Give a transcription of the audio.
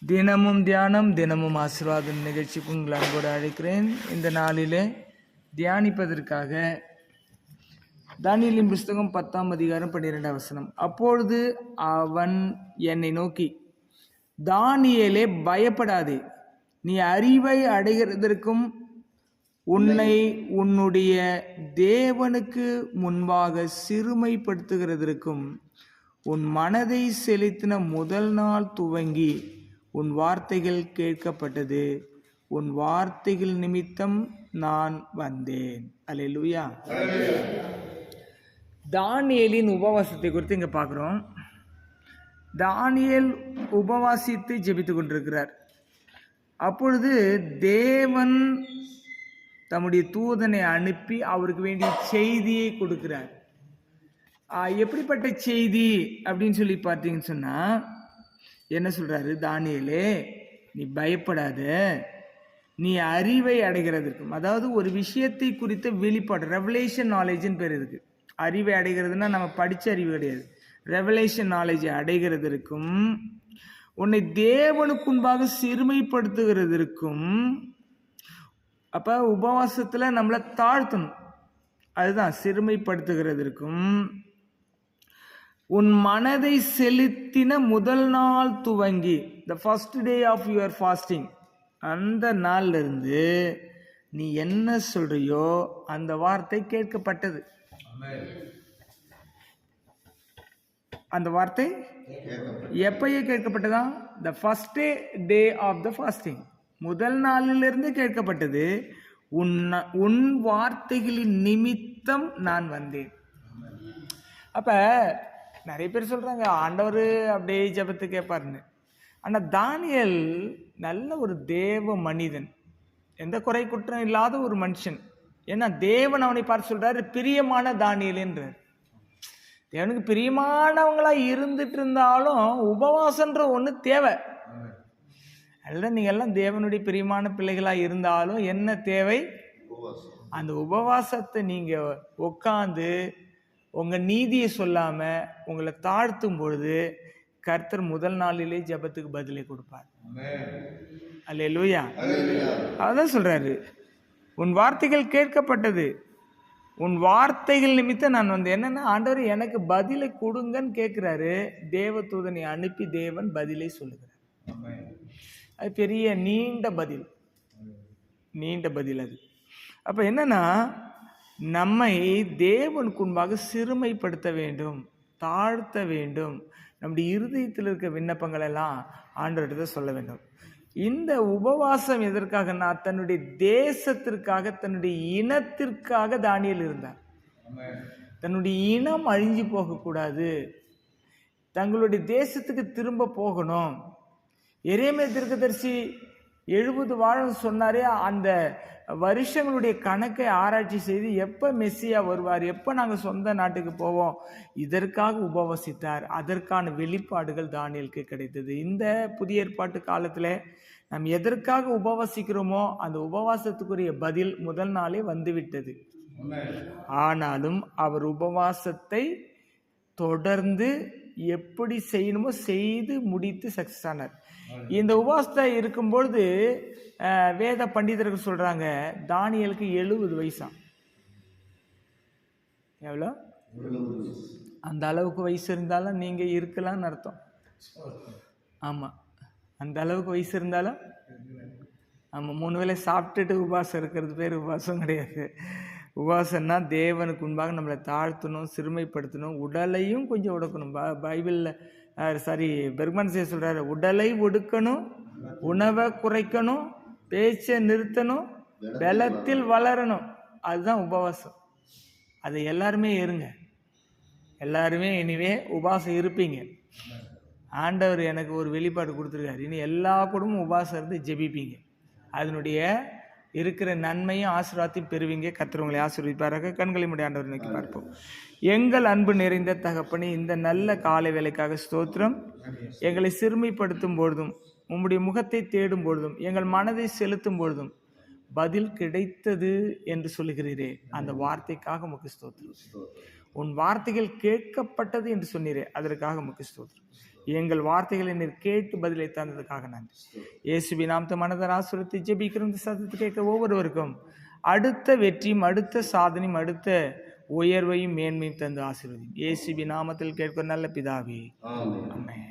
தினமும் தியானம் தினமும் ஆசீர்வாதம் நிகழ்ச்சிக்கு உங்களை அன்போடு அழைக்கிறேன். இந்த நாளிலே தியானிப்பதற்காக தானியேலின் புஸ்தகம் 10ஆம் அதிகாரம் 12ஆம் வசனம். அப்பொழுது அவன் என்னை நோக்கி, தானியேலே, பயப்படாதே, நீ அறிவை அடைகிறதற்கும் உன்னை உன்னுடைய தேவனுக்கு முன்பாக சிறுமைப்படுத்துகிறதற்கும் உன் மனதை செலுத்தின முதல் நாள் துவங்கி உன் வார்த்தைகள் கேட்கப்பட்டது. உன் வார்த்தைகள் நிமித்தம் நான் வந்தேன். அல்லேலூயா. தானியேலின் உபவாசத்தை குறித்து இங்கே பார்க்குறோம். தானியேல் உபவாசித்து ஜெபித்து கொண்டிருக்கிறார். அப்பொழுது தேவன் தம்முடைய தூதனை அனுப்பி அவருக்கு வேண்டிய செய்தியை கொடுக்கிறார். எப்படிப்பட்ட செய்தி அப்படின்னு சொல்லி பார்த்தீங்கன்னு சொன்னால் என்ன சொல்கிறாரு? தானியேலே, நீ பயப்படாத, நீ அறிவை அடைகிறதற்கும், அதாவது ஒரு விஷயத்தை குறித்த வெளிப்பாடு, ரெவலேஷன் நாலேஜ்னு பேர் இருக்கு. அறிவை அடைகிறதுனா நம்ம படித்த அறிவு கிடையாது. ரெவலேஷன் நாலேஜை அடைகிறதற்கும் உன்னை தேவனுக்கு முன்பாக சிறுமைப்படுத்துகிறதற்கும். அப்போ உபவாசத்தில் நம்மளை தாழ்த்தணும், அதுதான் சிறுமைப்படுத்துகிறதற்கும் உன் மனதை செலுத்தின முதல் நாள் துவங்கி, the first day of your fasting, அந்த நாள்ல இருந்து நீ என்ன சொல்றியோ அந்த வார்த்தை கேட்கப்பட்டது. அந்த வார்த்தை எப்பயே கேட்கப்பட்டதா? The first day of the fasting, முதல் நாளிலிருந்து கேட்கப்பட்டது. உன் வார்த்தைகளின் நிமித்தம் நான் வந்தேன். அப்ப நிறைய பேர் சொல்றாங்க ஆண்டவர் அப்படியே ஜெபத்து கேட்பாருன்னு. ஆனா தானியேல் நல்ல ஒரு தேவ மனிதன், எந்த குறை குற்றம் இல்லாத ஒரு மனுஷன். ஏன்னா தேவன் அவனை பார்த்து சொல்றாரு, பிரியமான தானியேல் என்றார். தேவனுக்கு பிரியமானவங்களா இருந்துட்டு இருந்தாலும் உபவாசன்ற ஒன்று தேவை. அல்ல, நீங்க எல்லாம் தேவனுடைய பிரியமான பிள்ளைகளா இருந்தாலும் என்ன தேவை? அந்த உபவாசத்தை நீங்க உட்காந்து உங்க நீதியை சொல்லாம உங்களை தாழ்த்தும் பொழுது கர்த்தர் முதல் நாளிலே ஜெபத்துக்கு பதிலை கொடுப்பார். அல்லேலூயா. அதான் சொல்றாரு, உன் வார்த்தைகள் கேட்கப்பட்டது, உன் வார்த்தைகள் நிமித்தம் நான் வந்து. என்னன்னா ஆண்டவர் எனக்கு பதிலை கொடுங்கன்னு கேட்கிறாரு. தேவதூதனை அனுப்பி தேவன் பதிலை சொல்லுகிறார். அது பெரிய நீண்ட பதில் அது. அப்ப என்னன்னா நம்மை தேவனுக்கு முன்பாக சிறுமைப்படுத்த வேண்டும், தாழ்த்த வேண்டும். நம்முடைய இருதயத்தில் இருக்க விண்ணப்பங்கள் எல்லாம் ஆண்டவர்கிட்ட சொல்ல வேண்டும். இந்த உபவாசம் எதற்காகனா தன்னுடைய தேசத்திற்காக, தன்னுடைய இனத்திற்காக தானியேல் இருந்தார். தன்னுடைய இனம் அழிஞ்சு போகக்கூடாது, தங்களுடைய தேசத்துக்கு திரும்ப போகணும். எரேமியா தீர்க்கதரிசி 70 வாரம் சொன்னாரே, அந்த வருஷங்களுடைய கணக்கை ஆராய்ச்சி செய்து எப்போ மெஸ்ஸியா வருவார், எப்போ நாங்கள் சொந்த நாட்டுக்கு போவோம், இதற்காக உபவசித்தார். அதற்கான வெளிப்பாடுகள் தானியேலுக்கு கிடைத்தது. இந்த புதிய ஏற்பாட்டு காலத்தில் நாம் எதற்காக உபவசிக்கிறோமோ அந்த உபவாசத்துக்குரிய பதில் முதல் நாளே வந்துவிட்டது. ஆனாலும் அவர் உபவாசத்தை தொடர்ந்து எப்படி செய்யணுமோ செய்து முடித்து சக்சஸ் ஆனார். இந்த உபவாசத்தை இருக்கும்பொழுது வேத பண்டிதர்கள் சொல்றாங்க தானியேலுக்கு 70 வயசாம். எவ்வளோ? அந்த அளவுக்கு வயசு இருந்தாலும் நீங்க இருக்கலாம்னு அர்த்தம். ஆமா, அந்த அளவுக்கு வயசு இருந்தாலும் ஆமா, 3 வேளை சாப்பிட்டுட்டு உபவாசம் இருக்கிறது பேர் உபவாசம் கிடையாது. உபவாசம்னா தேவனுக்கு முன்பாக நம்மளை தாழ்த்தணும், சிறுமைப்படுத்தணும், உடலையும் கொஞ்சம் ஒடுக்கணும். பைபிளில் பெர்க்மன்ஸே சொல்றாரு, உடலை ஒடுக்கணும், உணவை குறைக்கணும், பேச்சை நிறுத்தணும், பலத்தில் வளரணும். அதுதான் உபவாசம். அது எல்லாருமே இருங்க, எல்லாருமே இனிவே உபவாசம் இருப்பீங்க. ஆண்டவர் எனக்கு ஒரு வெளிப்பாடு கொடுத்துருக்காரு, இனி எல்லா குடும்பமும் உபவாசம் இருந்து ஜெபிப்பீங்க. அதனுடைய இருக்கிற நன்மையும் ஆசீர்வாதத்தையும் பெறுவீங்க. கர்த்தர் உங்களை ஆசீர்வதிப்பாராக. கண்களை மூடி ஆண்டவரை நோக்கி பார்ப்போம். எங்கள் அன்பு நிறைந்த தகப்பனே, இந்த நல்ல காலை வேலைக்காக ஸ்தோத்திரம். எங்களை சிறுமைப்படுத்தும் பொழுதும், உம்முடைய முகத்தை தேடும் பொழுதும், எங்கள் மனதை செலுத்தும் பொழுதும் பதில் கிடைத்தது என்று சொல்லுகிறீரே, அந்த வார்த்தைக்காக உமக்கு ஸ்தோத்திரம். உன் வார்த்தைகள் கேட்கப்பட்டது என்று சொன்னீரே, அதற்காக உமக்கு ஸ்தோத்திரம். எங்கள் வார்த்தைகளை நீர் கேட்டு பதிலை தந்ததுக்காக நன்றி. இயேசுவி நாமத்தை மனதர் ஆசீர்வதித்து ஜெபிக்கிற இந்த சத்தத்தை கேட்க ஒவ்வொருவருக்கும் அடுத்த வெற்றியும் அடுத்த சாதனையும் அடுத்த உயர்வையும் மேன்மையும் தந்து ஆசீர்வதி. இயேசுவி நாமத்தில் கேட்க நல்ல பிதாவே, ஆமென்.